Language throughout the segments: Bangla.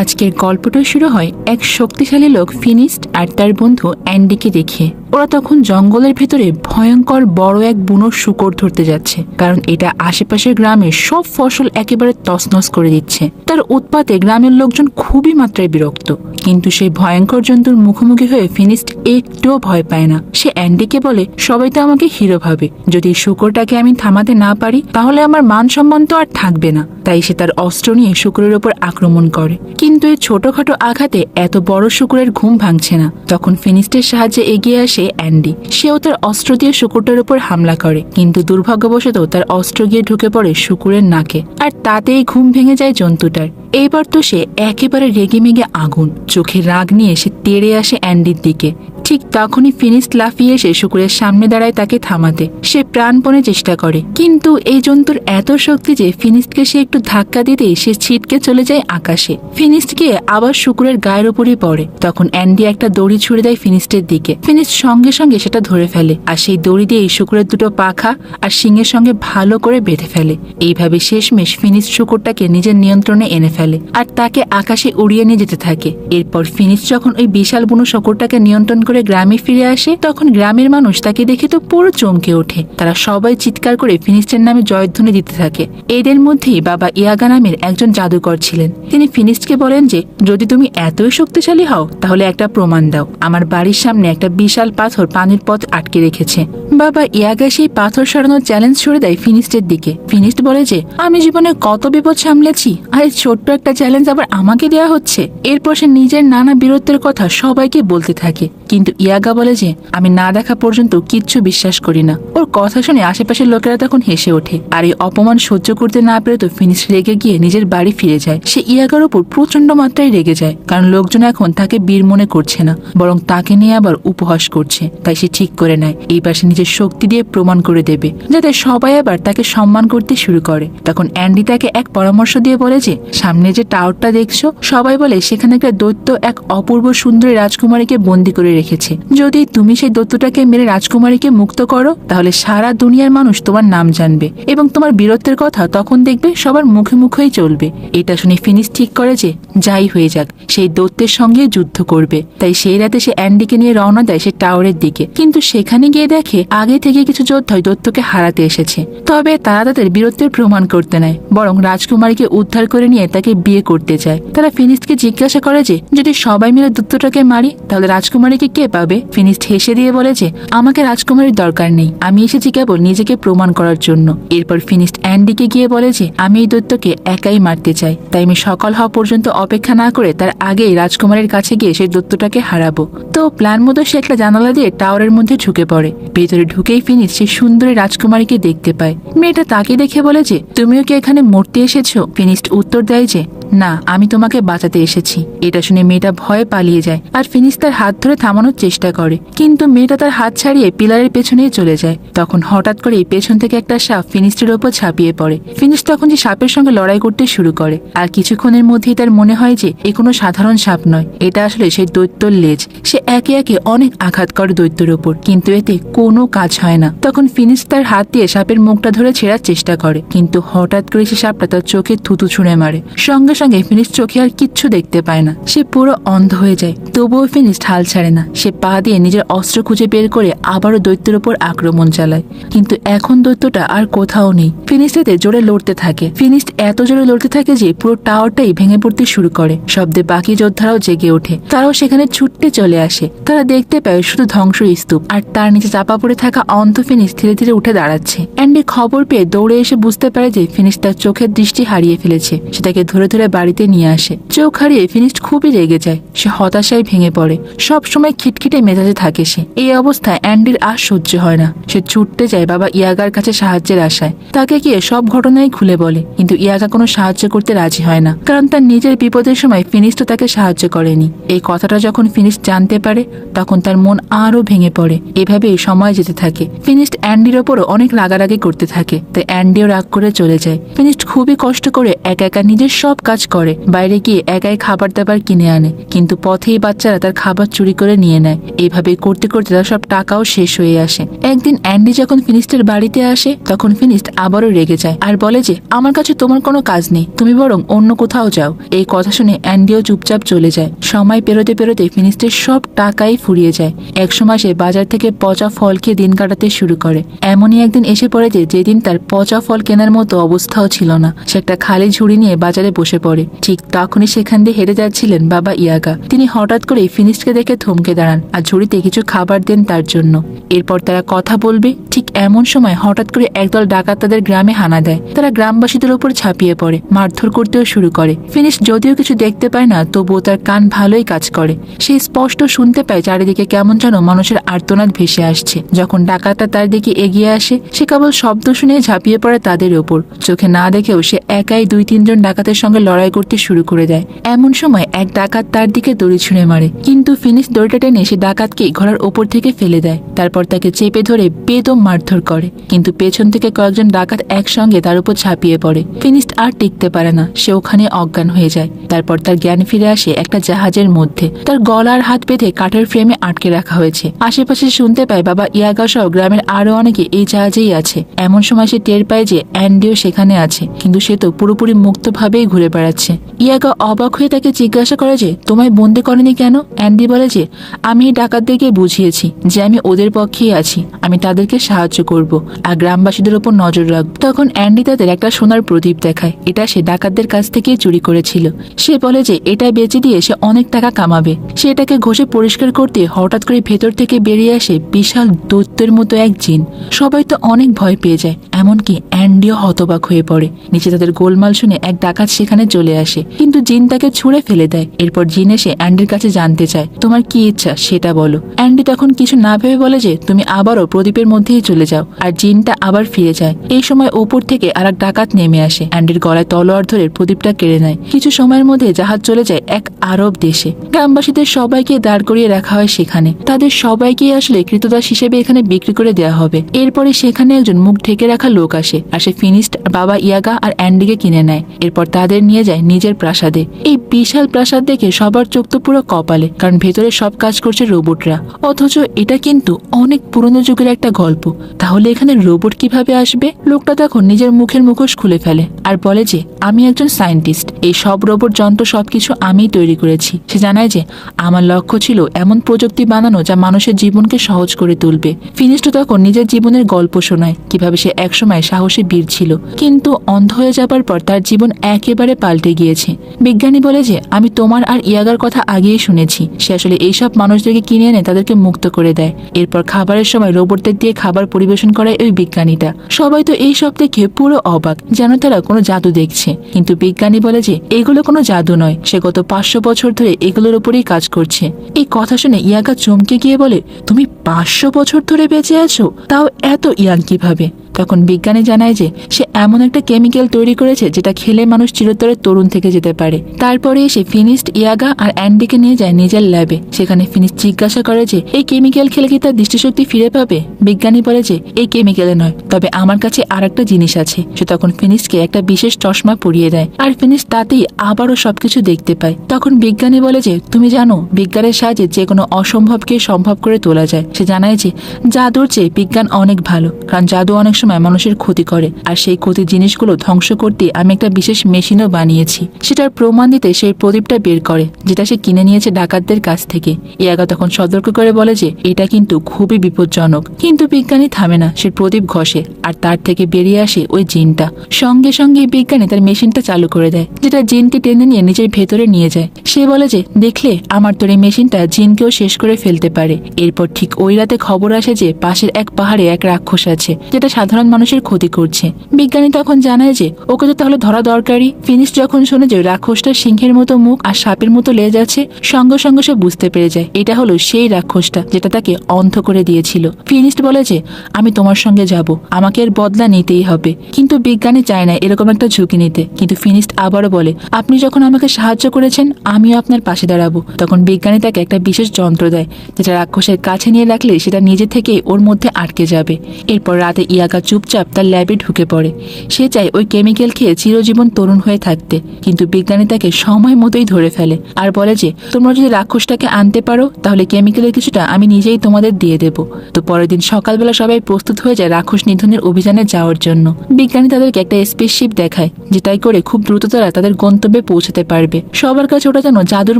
আজকের গল্পটা শুরু হয় এক শক্তিশালী লোক ফিনিস্ট আর তার বন্ধু অ্যান্ডিকে দেখে। ওরা তখন জঙ্গলের ভেতরে ভয়ঙ্কর বড় এক বুনো শূকর ধরতে যাচ্ছে, কারণ এটা আশেপাশের গ্রামের সব ফসল একেবারে তছনছ করে দিচ্ছে। তার উৎপাতে গ্রামের লোকজন খুবই মাত্রায় বিরক্ত, কিন্তু সেই ভয়ঙ্কর জন্তুর মুখোমুখি হয়ে ফিনিস্ট একটুও ভয় পায় না। সে অ্যান্ডিকে বলে, সবাই তো আমাকে হিরো ভাবে, যদি শূকরটাকে আমি থামাতে না পারি তাহলে আমার মান সম্মান তো আর থাকবে না। তাই সে তার অস্ত্র নিয়ে শূকরের উপর আক্রমণ করে, কিন্তু এই ছোটখাটো আঘাতে এত বড় শূকরের ঘুম ভাঙছে না। তখন ফিনিস্টের সাহায্যে এগিয়ে আসে অ্যান্ডি। সেও তার অস্ত্র দিয়ে শূকরটার উপর হামলা করে, কিন্তু দুর্ভাগ্যবশত তার অস্ত্র গিয়ে ঢুকে পড়ে শূকরের নাকে, আর তাতেই ঘুম ভেঙে যায় জন্তুটার। এইবার তো সে একেবারে রেগে মেগে আগুন, চোখে রাগ নিয়ে সে তেড়ে আসে অ্যান্ডির দিকে। ঠিক তখনই ফিনিস্ট লাফিয়ে এসে শূকরের সামনে দাঁড়ায় তাকে থামাতে। সে প্রাণপণে চেষ্টা করে, কিন্তু এই জন্তুর এত শক্তি যে ফিনিস্টকে সে একটু ধাক্কা দিতেই সে ছিটকে চলে যায় আকাশে। ফিনিস্ট গিয়ে আবার শূকরের গায়ের উপরই পড়ে। তখন অ্যান্ডি একটা দড়ি ছুড়ে দেয় ফিনিস্টের দিকে। ফিনিস্ট সঙ্গে সঙ্গে সেটা ধরে ফেলে, আর সেই দড়ি দিয়ে শূকরের দুটো পাখা আর শিংয়ের সঙ্গে ভালো করে বেঁধে ফেলে। এইভাবে শেষমেশ ফিনিস্ট শূকরটাকে নিজের নিয়ন্ত্রণে এনে ফেলে আর তাকে আকাশে উড়িয়ে নিয়ে যেতে থাকে। এরপর ফিনিস্ট যখন ওই বিশাল বুনো শূকরটাকে নিয়ন্ত্রণ করে গ্রামে ফিরে আসে, তখন গ্রামের মানুষ তাকে দেখে তো পুরো চমকে ওঠে। তারা সবাই চিৎকার করে ফিনিস্টের নামে জয়ধ্বনি দিতে থাকে। এদের মধ্যেই বাবা ইয়াগা নামের একজন জাদুকর ছিলেন। তিনি ফিনিস্টকে বলেন যে, যদি তুমি এতই শক্তিশালী হও তাহলে একটা প্রমাণ দাও। আমার বাড়ির সামনে একটা বিশাল পাথর পানির পথ আটকে রেখেছে। বাবা ইয়াগা সেই পাথর সরানোর চ্যালেঞ্জ ছুড়ে দেয় ফিনিস্টের দিকে। ফিনিস্ট বলে যে, আমি জীবনে কত বিপদ সামলেছি, আর এই ছোট্ট একটা চ্যালেঞ্জ আবার আমাকে দেওয়া হচ্ছে। এরপর সে নিজের নানা বীরত্বের কথা সবাইকে বলতে থাকে, কিন্তু ইয়াগা বলে যে, আমি না দেখা পর্যন্ত কিচ্ছু বিশ্বাস করি না। ওর কথা শুনে আশেপাশের লোকেরা তখন হেসে ওঠে, আর এই অপমান সহ্য করতে না পেরে তো ফিনিস্ট রেগে গিয়ে নিজের বাড়ি ফিরে যায়। সে ইয়াগার উপর প্রচন্ড মাত্রায় রেগে যায়, কারণ লোকজন এখন তাকে বীর মনে করছে না, বরং তাকে নিয়ে আবার উপহাস করছে। তাই সে ঠিক করে নেয় এইবার সে নিজের শক্তি দিয়ে প্রমাণ করে দেবে, যাতে সবাই আবার তাকে সম্মান করতে শুরু করে। তখন অ্যান্ডি তাকে এক পরামর্শ দিয়ে বলে যে, সামনে যে টাওয়ারটা দেখছো, সবাই বলে সেখানে একটা দৈত্য এক অপূর্ব সুন্দরী রাজকুমারীকে বন্দী করে রেখেছে। যদি তুমি সেই দৈত্যটাকে মেরে রাজকুমারীকে মুক্ত করো, তাহলে সারা দুনিয়ার মানুষ তোমার নাম জানবে এবং তোমার বীরত্বের কথা তখন দেখবে সবার মুখে মুখেই চলবে। এটা শুনে ফিনিস্ট ঠিক করে যে, যাই হয়ে যাক, সেই দৈত্যের সঙ্গে যুদ্ধ করবে। তাই সেই রাতে সে অ্যান্ডিকে নিয়ে রওনা দেয় সে টাওয়ারের দিকে, কিন্তু সেখানে গিয়ে দেখে আগে থেকে কিছু যোদ্ধাই দৈত্যকে হারাতে এসেছে। তবে তারা তাদের বীরত্বের প্রমাণ করতে নেয়, বরং রাজকুমারীকে উদ্ধার করে নিয়ে তাকে বিয়ে করতে চায়। তারা ফিনিস্টকে জিজ্ঞাসা করে যে, যদি সবাই মিলে দৈত্যটাকে মারি তাহলে রাজকুমারীকে কে পাবে? ফিনিস্ট হেসে দিয়ে বলে যে, আমাকে রাজকুমারীর দরকার নেই, আমি এসেছি কেবল নিজেকে প্রমাণ করার জন্য। এরপর ফিনিস্ট অ্যান্ডিকে গিয়ে বলে যে, আমি এই দৈত্যকে একাই মারতে চাই, তাই আমি সকাল হওয়া পর্যন্ত অপেক্ষা না করে তার আগেই রাজকুমারীর কাছে গিয়ে সেই দৈত্যটাকে হারাবো। তো প্ল্যান মতো সে একটা জানালা দিয়ে টাওয়ারের মধ্যে ঢুকে পড়ে। ভেতরে ঢুকেই ফিনিস্ট সেই সুন্দরী রাজকুমারীকে দেখতে পায়। মেয়েটা তাকে দেখে বলে যে, তুমিও কি এখানে মরতে এসেছো? ফিনিস্ট উত্তর দেয় যে, না, আমি তোমাকে বাঁচাতে এসেছি। এটা শুনে মেয়েটা ভয়ে পালিয়ে যায়, আর ফিনিস্ট তার হাত ধরে থামানোর চেষ্টা করে, কিন্তু মেয়েটা তার হাত ছাড়িয়ে পিলারের পেছনেই চলে যায়। তখন হঠাৎ করে পেছন থেকে একটা সাপ ফিনিস্টের ওপর ঝাঁপিয়ে পড়ে। ফিনিস্ট তখন যে সাপের সঙ্গে লড়াই করতে শুরু করে, আর কিছুক্ষণের মধ্যেই তার মনে হয় যে এ কোনো সাধারণ সাপ নয়, এটা আসলে সেই দৈত্যর লেজ। সে একে একে অনেক আঘাত করে দৈত্যের ওপর, কিন্তু এতে কোনো কাজ হয় না। তখন ফিনিস্ট তার হাত দিয়ে সাপের মুখটা ধরে ছেঁড়ার চেষ্টা করে, কিন্তু হঠাৎ করে সে সাপটা তার চোখে থুতু ছুঁড়ে মারে। সঙ্গে সঙ্গে ফিনিস্ট চোখে আর কিচ্ছু দেখতে পায় না, সে পুরো অন্ধ হয়ে যায়। তবুও ফিনিস্ট হাল ছাড়ে না। সে পা দিয়ে নিজের অস্ত্র খুঁজে বের করে আবারও দৈত্যের উপর আক্রমণ চালায়, কিন্তু এখন দৈত্যটা আর কোথাও নেই। ফিনিস্ট এতে জোরে লড়তে থাকে। ফিনিস্ট এত জোরে লড়তে থাকে যে পুরো টাওয়ারটাই ভেঙে পড়তে শুরু করে। শব্দে বাকি যোদ্ধারাও জেগে ওঠে, তারাও সেখানে ছুটতে চলে আসে। তারা দেখতে পায় শুধু ধ্বংস স্তূপ, আর তার নিচে চাপা পড়ে থাকা অন্ধ ফিনিস্ট ধীরে ধীরে উঠে দাঁড়াচ্ছে। অ্যান্ডি খবর পেয়ে দৌড়ে এসে বুঝতে পারে যে ফিনিস্ট তার চোখের দৃষ্টি হারিয়ে ফেলেছে। সেটাকে ধরে ধরে বাড়িতে নিয়ে আসে। চোখ হারিয়ে ফিনিস্ট খুবই রেগে যায়। সে হতাশায় ভেঙে পড়ে। সব সময় খিটখিটে মেজাজে থাকে সে। এই অবস্থায় অ্যান্ডির আর সহ্য হয় না। সে ছুটতে যায় বাবা ইয়াগার কাছে সাহায্যের আশায়। তাকে গিয়ে সব ঘটনাই খুলে বলে, কিন্তু ইয়াগা কোনো সাহায্য করতে রাজি হয় না, কারণ তার নিজের বিপদের সময় ফিনিস্ট তাকে সাহায্য করেনি। এই কথাটা যখন ফিনিস্ট জানতে পারে, তখন তার মন আরো ভেঙে পড়ে। এভাবেই সময় যেতে থাকে। ফিনিস্ট অ্যান্ডির ওপরও অনেক রাগারাগি করতে থাকে, তাই অ্যান্ডিও রাগ করে চলে যায়। ফিনিস্ট খুবই কষ্ট করে একা একা নিজের সব কাজ করে। বাইরে গিয়ে একাই খাবার দাবার কিনে আনে, কিন্তু পথেই বাচ্চারা তার খাবার চুরি করে নিয়ে নেয়। এইভাবে করতে করতে তার সব টাকাও শেষ হয়ে আসে। একদিন অ্যান্ডি যখন ফিনিস্টের বাড়িতে আসে তখন ফিনিস্ট আবারও রেগে যায় আর বলে যে আমার কাছে তোমার কোনো কাজ নেই, তুমি বরং অন্য কোথাও যাও। এই কথা শুনে অ্যান্ডিও চুপচাপ চলে যায়। সময় পেরোতে পেরোতে ফিনিস্টের সব টাকাই ফুরিয়ে যায়। একসময় সে বাজার থেকে পচা ফল খেয়ে দিন কাটাতে শুরু করে। এমনই একদিন এসে পড়ে যে যেদিন তার পচা ফল কেনার মতো অবস্থাও ছিল না। সে একটা খালি ঝুড়ি নিয়ে বাজারে বসে পড়ে। ঠিক তখনই সেখান দিয়ে হেঁটে যাচ্ছিলেন বাবা ইয়াগা। তিনি হঠাৎ করে ফিনিস্টকে দেখে থমকে দাঁড়ান আর ঝুড়িতে কিছু খাবার দেন তার জন্য। এরপর তারা কথা বলবে। ঠিক এমন সময় হঠাৎ করে একদল ডাকাত তাদের গ্রামে হানা দেয়। তারা গ্রামবাসীদের উপর ঝাঁপিয়ে পড়ে, মারধর করতেও শুরু করে। ফিনিস্ট যদিও কিছু দেখতে পায় না, তবুও তার কান ভালোই কাজ করে। সে স্পষ্ট শুনতে পায় চারিদিকে কেমন যেন মানুষের আর্তনাদ ভেসে আসছে। যখন ডাকাতরা তার দিকে এগিয়ে আসে, সে কেবল শব্দ শুনে ঝাঁপিয়ে পড়ে তাদের ওপর। চোখে না দেখেও সে একাই 2-3 জন ডাকাতের সঙ্গে লড়াই করতে শুরু করে দেয়। এমন সময় এক ডাকাত তার দিকে দড়ি ছুঁড়ে মারে, কিন্তু ফিনিস্ট দড়িটা টেনে সে ডাকাতকে ঘোড়ার ওপর থেকে ফেলে দেয়। তারপর তাকে চেপে ধরে বেদম মারধর করে, কিন্তু পেছন থেকে কয়েকজন ডাকাত একসঙ্গে তার উপর ঝাঁপিয়ে পড়ে। ফিনিস্ট আর টিকতে পারে না, সে ওখানে অজ্ঞান হয়ে যায়। তারপর তার জ্ঞান ফিরে আসে একটা জাহাজের মধ্যে। তার গলার হাত বেঁধে কাঠের ফ্রেমে আটকে রাখা হয়েছে। আশেপাশে শুনতে পায় বাবা ইয়াগা সহ গ্রামের আরো অনেকে এই জাহাজেই আছে। এমন সময় সে টের পায় যে অ্যান্ডিও সেখানে আছে, কিন্তু সে তো পুরোপুরি মুক্তভাবেই ঘুরে বেড়াচ্ছে। ইয়াগা অবাক হয়ে তাকে জিজ্ঞাসা করে যে তোমায় বন্দি করেনি কেন? অ্যান্ডি বলে যে আমি এই ডাকাতদেরকে বুঝিয়েছি যে আমি ওদের পক্ষেই আছি, আমি তাদেরকে সাহায্য করব আর গ্রামবাসীদের উপর নজর রাখব। তখন অ্যান্ডি তাদের একটা সোনার প্রদীপ দেখায়। এটা সে ডাকাতদের কাছ থেকে চুরি করেছিল। সে বলে যে এটা বেচে দিয়ে সে অনেক টাকা কামাবে। সে এটাকে ঘষে পরিষ্কার করতে হঠাৎ করে ভেতর থেকে বেরিয়ে আসে বিশাল দৈত্যের মতো এক জিন। সবাই তো অনেক ভয় পেয়ে যায়, এমনকি অ্যান্ডিও হতবাক হয়ে পড়ে। নিচে তাদের গোলমাল শুনে এক ডাকাত সেখানে চলে আসে, কিন্তু জিন তাকে ছুঁড়ে ফেলে দেয়। এরপর জিন এসে অ্যান্ডির কাছে জানতে চায় তোমার কি ইচ্ছা সেটা বলো। অ্যান্ডি তখন কিছু না ভেবে বলে যে তুমি আবারও প্রদীপের মধ্যেই চলে যাও। আর জিনটা আবার ফিরে যায়। এই সময় ওপর থেকে আর এক ডাকাত নেমে আসে, অ্যান্ডির গলায় তলোয়ার ধরে প্রদীপটা কেড়ে নেয়। কিছু সময়ের মধ্যে জাহাজ চলে যায় এক আরব দেশে। গ্রামবাসীদের সবাইকে দাঁড় করিয়ে রাখা হয় সেখানে। তাদের সবাইকে আসলে কৃতদাস হিসেবে এখানে বিক্রি করে দেওয়া হবে। এরপরে সেখানে একজন মুখ ঢেকে রাখা লোক আসে আর সে ফিনিস্ট, বাবা ইয়াগা আর অ্যান্ডিকে কিনে নেয়। এরপর তাদের নিয়ে যায় নিজের প্রাসাদে। এই বিশাল প্রাসাদ দেখে সবার চোখ তো পুরো কপালে, কারণ ভেতরে সব কাজ করছে রোবটরা। অথচ এটা কিন্তু অনেক পুরনো যুগের একটা গল্প। তাহলে এখানে রোবট কিভাবে আসবে? লোকটা তখন নিজের মুখের মুখোশ খুলে ফেলে আর বলে যে আমি একজন সায়েন্টিস্ট, এই সব রোবট যন্ত্র সবকিছু আমিই তৈরি করেছি। সে জানায় যে আমার লক্ষ্য ছিল এমন প্রযুক্তি বানানো যা মানুষের জীবনকে সহজ করে তুলবে। ফিনিস্ট তখন নিজের জীবনের গল্প শোনায়, কিভাবে সে একসময় সাহসী বীর ছিল, কিন্তু অন্ধ হয়ে যাবার পর তার জীবন একেবারে পাল্টে গিয়েছে। বিজ্ঞানী বলে যে আমি তোমার আর ইয়াগার কথা আগেই শুনেছি। সে আসলে এইসব মানুষদেরকে কিনে এনে তাদেরকে মুক্ত করে দেয়। এরপর খাবারের সময় রোবটদের দিয়ে খাবার পরিবেশন করায় ওই বিজ্ঞানীটা। সবাই তো এই সব দেখে পুরো অবাক, যেন তারা কোনো জাদু দেখছে। কিন্তু বিজ্ঞানী বলে যে এগুলো কোনো জাদু নয়, সে গত 500 বছর ধরে এগুলোর উপরেই কাজ করছে। এই কথা শুনে ইয়াগা চমকে গিয়ে বলে তুমি 500 বছর ধরে বেঁচে আছো, তাও এত ইয়াং কিভাবে? তখন বিজ্ঞানী জানায় যে সে এমন একটা কেমিক্যাল তৈরি করেছে যেটা খেলে মানুষ চিরতরে তরুণ থেকে যেতে পারে। তারপরে এসে ফিনিস্ট, ইয়াগা আর অ্যান্ডিকে নিয়ে যায় নিজের ল্যাবে। সেখানে ফিনিস্ট জিজ্ঞাসা করে যে এই কেমিক্যাল খেলে কি তার দৃষ্টিশক্তি ফিরে পাবে? বিজ্ঞানী বলে যে এই কেমিক্যালে নয়, তবে আমার কাছে আর একটা জিনিস আছে। সে তখন ফিনিস্টকে একটা বিশেষ চশমা পরিয়ে দেয় আর ফিনিস্ট তাতেই আবারও সবকিছু দেখতে পায়। তখন বিজ্ঞানী বলে যে তুমি জানো বিজ্ঞানের সাহায্যে যে কোনো অসম্ভবকে সম্ভব করে তোলা যায়। সে জানায় যে জাদুর চেয়ে বিজ্ঞান অনেক ভালো, কারণ জাদু অনেক সময় মানুষের ক্ষতি করে, আর সেই ক্ষতির জিনিসগুলো ধ্বংস করতে আমি একটা বিশেষ মেশিনও বানিয়েছি। সেটার প্রমাণ দিতে সেই প্রদীপটা বের করে, যেটা সে কিনে নিয়েছে ডাকাতদের কাছ থেকে। ইয়াগা তখন সতর্ক করে বলে যে এটা কিন্তু খুবই বিপজ্জনক, কিন্তু বিজ্ঞানী থামে না। সে প্রদীপ ঘষে আর তার থেকে বেরিয়ে আসে ওই জিনটা। সঙ্গে সঙ্গে বিজ্ঞানী তার মেশিনটা চালু করে দেয়, যেটা জিনকে টেনে নিয়ে নিজের ভেতরে নিয়ে যায়। সে বলে যে দেখলে আমার তোর এই মেশিনটা জিনকেও শেষ করে ফেলতে পারে। এরপর ঠিক ওই রাতে খবর আসে যে পাশের এক পাহাড়ে এক রাক্ষস আছে, যেটা সাধারণ মানুষের ক্ষতি করছে। বিজ্ঞানী তখন জানায় যে ওকে তো তাহলে ধরা দরকারই। ফিনিশ যখন শোনে যে রাক্ষসটা সিংহের মতো মুখ আর সাপের মতো লেজ আছে, সঙ্গে সঙ্গে সে বুঝতে পেরে যায় এটা হলো সেই রাক্ষসটা যেটা তাকে অন্ধ করে দিয়েছিল। ফিনিস্ট বলে যে আমি তোমার সঙ্গে যাব, আমাকে এর বদলা নিতেই হবে। কিন্তু বিজ্ঞানী চায় না এরকম একটা ঝুঁকি নিতে। কিন্তু ফিনিস্ট আবারও বলে আপনি যখন আমাকে সাহায্য করেছেন আমিও আপনার পাশে দাঁড়াবো। তখন বিজ্ঞানী তাকে একটা বিশেষ যন্ত্র দেয়, যেটা রাক্ষসের কাছে নিয়ে রাখলে সেটা নিজে থেকে ওর মধ্যে আটকে যাবে। এরপর রাতে ইয়াগা চুপচাপ তার ল্যাবে ঢুকে পড়ে। সে চায় ওই কেমিক্যাল খেয়ে চিরজীবন তরুণ হয়ে থাকতে, কিন্তু বিজ্ঞানী তাকে সময় মতোই ধরে ফেলে আর বলে যে তোমরা যদি রাক্ষসটাকে আনতে পারো তাহলে কেমিক্যালের কিছুটা আমি নিজেই তোমাদের দিয়ে দেব। তো পরের দিন সকালবেলা সবাই প্রস্তুত হয়ে যায় রাক্ষস নিধনের অভিযানে যাওয়ার জন্য। বিজ্ঞানী তাদেরকে একটা স্পেসশিপ দেখায়, যেটাই করে খুব দ্রুত তারা তাদের গন্তব্যে পৌঁছাতে পারবে। সবার কাছে ওটা যেন জাদুর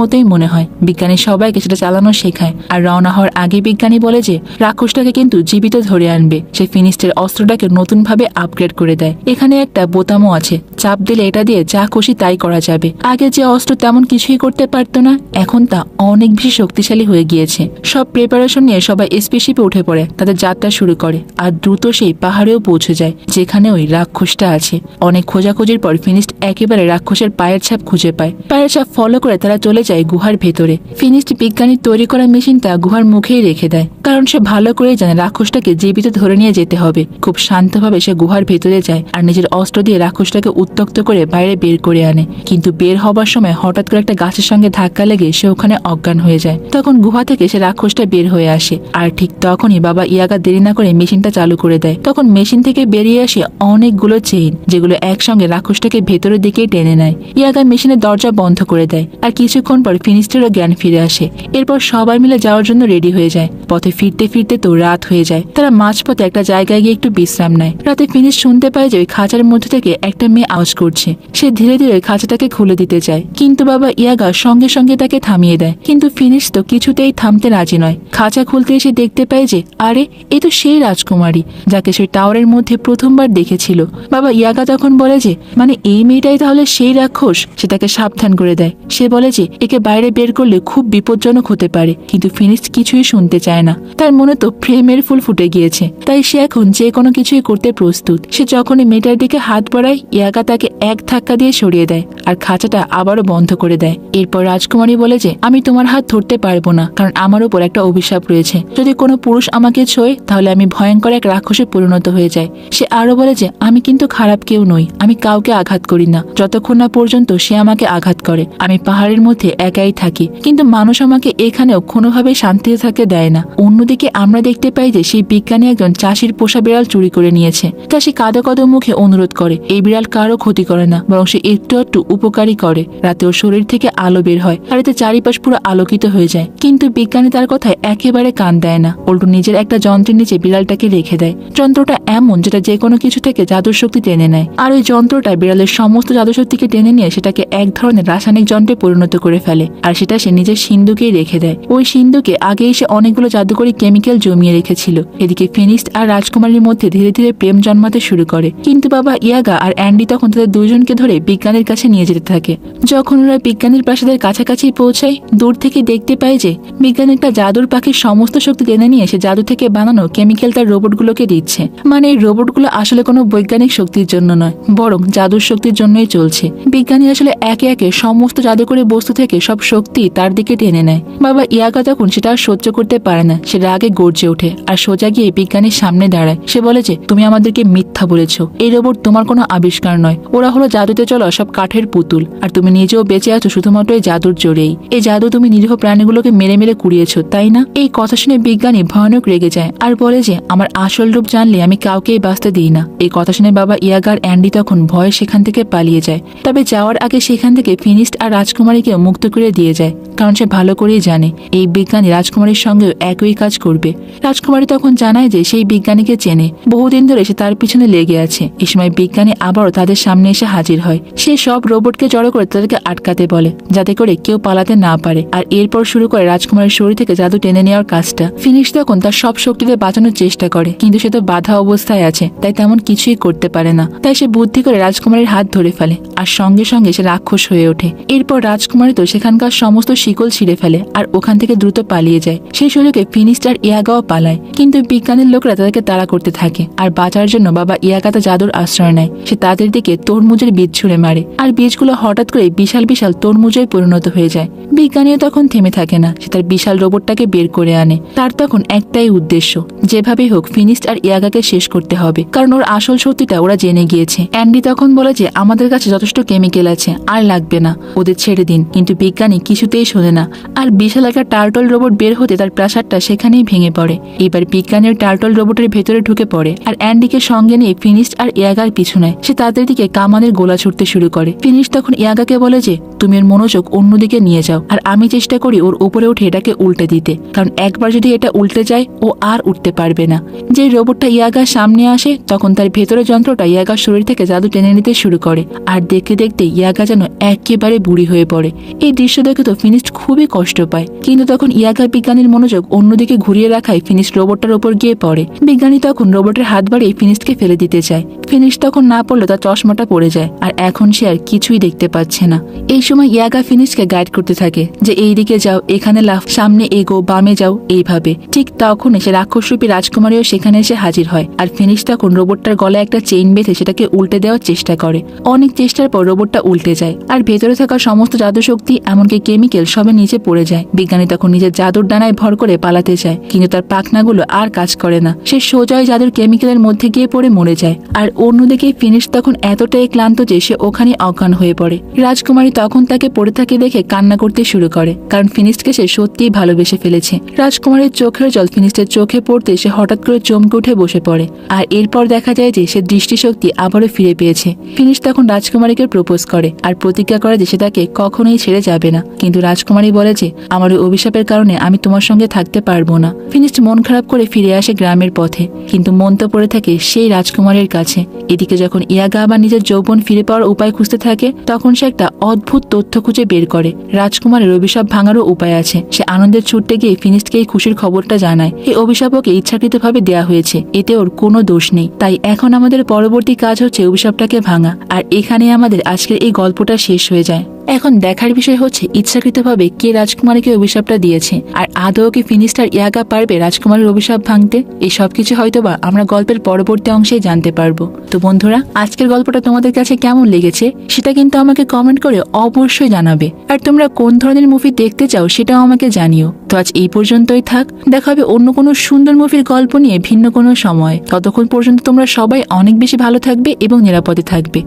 মতোই মনে হয়। বিজ্ঞানী সবাইকে সেটা চালানো শেখায় আর রওনা হওয়ার আগে বিজ্ঞানী বলে যে রাক্ষসটাকে কিন্তু জীবিত ধরে আনবে। সে ফিনিস্টের অস্ত্রটাকে নতুন ভাবে আপগ্রেড করে দেয়। এখানে একটা বোতামও আছে, চাপ দিলে এটা দিয়ে যা খুশি তাই করা যাবে। আগে যে অস্ত্র তেমন কিছুই করতে পারতো না, এখন তা অনেক বেশি শক্তিশালী হয়ে গিয়েছে। সব প্রিপারেশন নিয়ে সবাই স্পেসশিপে উঠে পড়ে তাদের যাত্রা শুরু করে আর দ্রুত সেই পাহাড়েও পৌঁছে যায় যেখানে ওই রাক্ষসটা আছে। অনেক খোঁজাখুঁজির পর ফিনিস্ট একেবারে রাক্ষসের পায়ের ছাপ খুঁজে পায়। পায়ের ছাপ ফলো করে তারা চলে যায় গুহার ভেতরে। ফিনিস্ট বিজ্ঞানীর তৈরি করা মেশিনটা গুহার মুখেই রেখে দেয়, কারণ সে ভালো করে জানে রাক্ষসটাকে জীবিত ধরে নিয়ে যেতে হবে। খুব শান্তভাবে সে গুহার ভেতরে যায় আর নিজের অস্ত্র দিয়ে রাক্ষসটাকে উত্তক্ত করে বাইরে বের করে আনে। কিন্তু বের হবার সময় হঠাৎ করে একটা গাছের সঙ্গে ধাক্কা লেগে সে ওখানে অজ্ঞান হয়ে যায়। তখন গুহা থেকে সে রাক্ষসটা বের হয়ে আসে আর ঠিক তখনই বাবা ইয়াগা দেরি না করে মেশিনটা চালু করে দেয়। তখন মেশিন থেকে বেরিয়ে আসে অনেকগুলো চেইন, যেগুলো একসঙ্গে রাক্ষসটাকে ভেতরের দিকেই টেনে নেয়। ইয়াগা মেশিনের দরজা বন্ধ করে দেয় আর কিছুক্ষণ পর ফিনিস্টেরও জ্ঞান ফিরে আসে। এরপর সবাই মিলে যাওয়ার জন্য রেডি হয়ে যায়। পথে ফিরতে ফিরতে তো রাত হয়ে যায়। তারা মাঝপথে একটা জায়গায় গিয়ে একটু বিশ্রাম নেয়। রাতে ফিনিশ শুনতে পায় যে ওই খাঁচার মধ্যে থেকে একটা মেয়ে আওয়াজ করছে। সে ধীরে ধীরে খাঁচাটাকে খুলে দিতে চায়, কিন্তু বাবা ইয়াগা সঙ্গে সঙ্গে তাকে থামিয়ে দেয়। কিন্তু ফিনিশ তো কিছুতেই থামতে রাজি নয়। খাঁচা খুলতে এসে দেখতে পায় যে আরে এ তো সেই রাজকুমারী যাকে সে টাওয়ারের মধ্যে প্রথমবার দেখেছিল। বাবা ইয়াগা তখন বলে যে মানে এই মেয়েটাই তাহলে সেই রাক্ষস। সে তাকে সাবধান করে দেয়। সে বলে যে একে বাইরে বের করলে খুব বিপজ্জনক হতে পারে, কিন্তু ফিনিশ কিছুই শুনতে চায় না। তার মনে তো প্রেমের ফুল ফুটে গিয়েছে, তাই সে এখন যে কোনো কিছুই করতে প্রস্তুত। সে যখনই মেয়েটার দিকে হাত বাড়ায় ইয়াগা তাকে এক ধাক্কা দিয়ে সরিয়ে দেয় আর খাঁচাটা আবারও বন্ধ করে দেয়। এরপর রাজকুমারী বলে যে আমি তোমার হাত ধরতে পারবো না, কারণ আমার উপর একটা অভিশাপ রয়েছে। যদি কোনো পুরুষ আমাকে ছোঁয় তাহলে আমি ভয়ঙ্কর এক রাক্ষসে পরিণত হয়ে যাই। সে আরো বলে যে আমি কিন্তু খারাপ কেউ নই, আমি কাউকে আঘাত করি না যতক্ষণ না পর্যন্ত সে আমাকে আঘাত করে। আমি পাহাড়ের মধ্যে একাই থাকি, কিন্তু মানুষ আমাকে এখানেও কোনোভাবেই শান্তিতে থাকতে দেয় না। অন্যদিকে আমরা দেখতে পাই যে সেই বিজ্ঞানী একজন চাষির পোষা বিড়াল চুরি করে নিয়েছে। চাষি কাঁদো কাঁদো মুখে অনুরোধ করে এই বিড়াল কারো ক্ষতি করে না, বরং সে একটু একটু উপকারী করে। রাতে ওর শরীর থেকে আলো বের হয় আর এতে চারিপাশ পুরো আলোকিত হয়ে যায়। কিন্তু বিজ্ঞানী তার কথায় একেবারে কান দেয় না, উল্টো নিজের একটা যন্ত্রের নিচে বিড়ালটাকে রেখে দেয়। যন্ত্রটা এমন যেটা যে কোনো কিছু থেকে জাদুর শক্তি টেনে নেয়, আর ওই যন্ত্রটা বিড়ালের সমস্ত জাদু শক্তিকে টেনে নিয়ে সেটাকে এক ধরনের রাসায়নিক যন্ত্রে পরিণত করে ফেলে আর সেটা সে নিজের সিন্ধুকেই রেখে দেয়। ওই সিন্ধুকে আগেই সে অনেকগুলো জাদুকরী কেমিক্যাল জমিয়ে রেখেছিল। এদিকে ফিনিস্ট আর রাজকুমারীর মধ্যে ধীরে ধীরে প্রেম জন্মাতে শুরু করে। কিন্তু বাবা ইয়াগা আর অ্যান্ডি তখন তাদের দুজনকে ধরে বিজ্ঞানীর কাছে নিয়ে যেতে থাকে। যখন ওরা বিজ্ঞানীর প্রাসাদের কাছাকাছি পৌঁছায় দূর থেকে দেখতে পায় যে বিজ্ঞানী একটা জাদুর পাখির সমস্ত শক্তি টেনে নিয়ে সে জাদু থেকে বানানো কেমিক্যাল তার রোবটগুলোকে দিচ্ছে। মানে এই রোবটগুলো আসলে কোনো বৈজ্ঞানিক শক্তির জন্য নয়, বরং জাদুর শক্তির জন্যই চলছে। বিজ্ঞানী আসলে একে একে সমস্ত জাদুকরী বস্তু থেকে সব শক্তি তার দিকে টেনে নেয়। বাবা ইয়াগা তখন সেটা আর সহ্য করতে পারে না। সে রাগে গর্জে ওঠে আর সোজা গিয়ে বিজ্ঞানীর সামনে দাঁড়ায়। সে বলে যে তুমি আমাদেরকে মিথ্যা বলেছো, এই রোবট তোমার কোনো আবিষ্কার নয়। ওরা হলো জাদুতে চলো সব কাঠের পুতুল, আর তুমি নিজেও বেঁচে আছো শুধুমাত্র এই জাদুর জোরেই। এই জাদু তুমি নিরীহ প্রাণীগুলোকে মেরে মেরে কুড়িয়েছো, তাই না? এই কথা শুনে বিজ্ঞানী ভয়ানক রেগে যায় আর বলে যে আমার আসল রূপ জানলে আমি কাউকেই বাঁচতে দিই না। এই কথা শুনে বাবা ইয়াগার অ্যান্ডি তখন ভয়ে সেখান থেকে পালিয়ে যায়। তবে যাওয়ার আগে সেখান থেকে ফিনিস্ট আর রাজকুমারীকে মুক্ত করে দিয়ে যায়, কারণ সে ভালো করেই জানে এই বিজ্ঞানী রাজকুমারীর সঙ্গেও একই কাজ করবে। রাজকুমারী তখন জানায় যে সেই বিজ্ঞানীকে চেনে, বহুদিন ধরে সে তার পিছনে লেগে আছে। এই সময় বিজ্ঞানী আবারও তাদের সামনে এসে হাজির হয়। সে সব রোবটকে জড়ো করে তাদেরকে আটকাতে বলে, যাতে করে কেউ পালাতে না পারে। আর এরপর শুরু করে রাজকুমারীর শরীর থেকে জাদু টেনে নেওয়ার কাজটা। ফিনিশ তখন তার সব শক্তিতে বাঁচানোর চেষ্টা করে, কিন্তু সে তো বাধা অবস্থায় আছে, তাই তেমন কিছুই করতে পারে না। তাই সে বুদ্ধি করে রাজকুমারীর হাত ধরে ফেলে আর সঙ্গে সঙ্গে সে রাক্ষস হয়ে ওঠে। এরপর রাজকুমারী তো সেখানকার সমস্ত শিকল ছিঁড়ে ফেলে আর ওখান থেকে দ্রুত পালিয়ে যায়। সেই সুযোগে ফিনিশ আর ইয়াগাও পালায়, কিন্তু বিজ্ঞানীর লোকরা তাদেরকে তাড়া করতে থাকে। আর বাঁচার জন্য বাবা ইয়াগা তা জাদুর আশ্রয় নেয়। সে তাদের দিকে তরমুজের বীজ ছুঁড়ে মারে আর বীজগুলো হঠাৎ করে বিশাল বিশাল তরমুজে পরিণত হয়ে যায়। বিজ্ঞানীও তখন থেমে থাকে না, সে তার বিশাল রোবটটাকে বের করে আনে। তার তখন একটাই উদ্দেশ্য, যেভাবেই হোক ফিনিশ আর ইয়াগাকে শেষ করতে হবে, কারণ ওর আসল সত্যিটা ওরা জেনে গিয়েছে। অ্যান্ডি তখন বলে যে আমাদের কাছে যথেষ্ট কেমিক্যাল আছে, আর লাগবে না, ওদের ছেড়ে দিন। কিন্তু বিজ্ঞানী কিছুতেই শোনে না আর বিশাল একটা টার্টল রোবট বের হতে তার প্রাসাদটা সেখানেই ভেঙে পড়ে। এবার বিজ্ঞানীর টার্টল রোবটের ভেতরে ঢুকে পড়ে পড়ে আর অ্যান্ডিকে সঙ্গে নিয়ে ফিনিস্ট আর ইয়াগার পিছু নেয়। সে তাদের দিকে কামানের গোলা ছুটতে শুরু করে। ফিনিস্ট তখন ইয়াগাকে বলে যে তুমি এর মনোযোগ অন্যদিকে নিয়ে যাও আর আমি চেষ্টা করি ওর উপরে উঠে এটাকে উল্টে দিতে, কারণ একবার যদি এটা উল্টে যায় ও আর উঠতে পারবে না। যে রোবটটা ইয়াগার সামনে আসে তখন তার ভেতরে যন্ত্রটা ইয়াগার শরীর থেকে জাদু টেনে নিতে শুরু করে আর দেখতে দেখতে ইয়াগা যেন একেবারে বুড়ি হয়ে পড়ে। এই দৃশ্য দেখে তো ফিনিস্ট খুবই কষ্ট পায়, কিন্তু তখন ইয়াগা বিজ্ঞানীর মনোযোগ অন্যদিকে ঘুরিয়ে রাখায় ফিনিস্ট রোবটটার উপর গিয়ে পড়ে। বিজ্ঞানী তখন রোবটের হাত বাড়িয়ে ফিনিস্টকে ফেলে দিতে চায়। ফিনিস্ট তখন না পড়লে তার চশমাটা পড়ে যায় আর এখন সে আর কিছুই দেখতে পাচ্ছে না। এই সময় ইয়াগা ফিনিস্টকে গাইড করতে থাকে যে এই দিকে যাও, এখানে লাফ, সামনে এগো, বামে যাও, এইভাবে। ঠিক তখন সে রাক্ষসরূপী রাজকুমারীও সেখানে এসে হাজির হয় আর ফিনিস্ট তখন রোবটটার গলায় একটা চেইন বেঁধে সেটাকে উল্টে দেওয়ার চেষ্টা করে। অনেক চেষ্টার পর রোবটটা উল্টে যায় আর ভেতরে থাকা সমস্ত জাদু শক্তি এমনকি কেমিক্যাল সবে নিচে পড়ে যায়। বিজ্ঞানী তখন নিজের জাদুর ডানায় ভর করে পালাতে চায়, কিন্তু তার পাখনাগুলো আর কাজ করে না। সে সোজাই জাদুর কেমিক্যালের মধ্যে গিয়ে পড়ে মরে যায়। আর অন্যদিকে ফিনিস্ট তখন এতটাই ক্লান্ত যে সে ওখানে অজ্ঞান হয়ে পড়ে। রাজকুমারী তখন তাকে পড়ে থাকে দেখে কান্না করতে শুরু করে, কারণ ফিনিস্টকে সে সত্যিই ভালোবেসে ফেলেছে। রাজকুমারীর চোখের জল ফিনিস্টের চোখে পড়তে সে হঠাৎ করে চমকে উঠে বসে পড়ে আর এরপর দেখা যায় যে সে দৃষ্টিশক্তি আবারও ফিরে পেয়েছে। ফিনিস্ট তখন রাজকুমারীকে প্রপোজ করে আর প্রতিজ্ঞা করে যে সে তাকে কখনোই ছেড়ে যাবে না, কিন্তু রাজকুমারী বলে যে আমার ওই অভিশাপের কারণে আমি তোমার সঙ্গে থাকতে পারবো না। ফিনিস্ট মন খারাপ করে ফিরে আসে গ্রামের পথে, কিন্তু মন তো পড়ে থাকে সেই রাজকুমারীর কাছে। এদিকে যখন ইয়াগা আবার নিজের যৌবন ফিরে পাওয়ার উপায় খুঁজতে থাকে তখন সে একটা অদ্ভুত তথ্য খুঁজে বের করে। রাজকুমারের অভিশাপ ভাঙারও উপায় আছে। সে আনন্দের ছুটতে গিয়ে ফিনিস্টকে এই খুশির খবরটা জানায়। এই অভিশাপ ওকে ইচ্ছাকৃতভাবে দেয়া হয়েছে, এতে ওর কোনো দোষ নেই। তাই এখন আমাদের পরবর্তী কাজ হচ্ছে অভিশাপটাকে ভাঙা। আর এখানে আমাদের আজকের এই গল্পটা শেষ হয়ে যায়। এখন দেখার বিষয় হচ্ছে ইচ্ছাকৃতভাবে কে রাজকুমারীকে অভিশাপটা দিয়েছে আর আদৌ কি ফিনিস্ট আর ইয়াগা পারবে রাজকুমারীর অভিশাপ ভাঙতে। এই সবকিছু হয়তোবা আমরা গল্পের পরবর্তী অংশে জানতে পারবো। তো বন্ধুরা, আজকের গল্পটা তোমাদের কাছে কেমন লেগেছে সেটা কিন্তু আমাকে কমেন্ট করে অবশ্যই জানাবে। আর তোমরা কোন ধরনের মুভি দেখতে চাও সেটাও আমাকে জানিও। তো আজ এই পর্যন্তই থাক, দেখা হবে অন্য কোনো সুন্দর মুভির গল্প নিয়ে ভিন্ন কোনো সময়। ততক্ষণ পর্যন্ত তোমরা সবাই অনেক বেশি ভালো থাকবে এবং নিরাপদে থাকবে।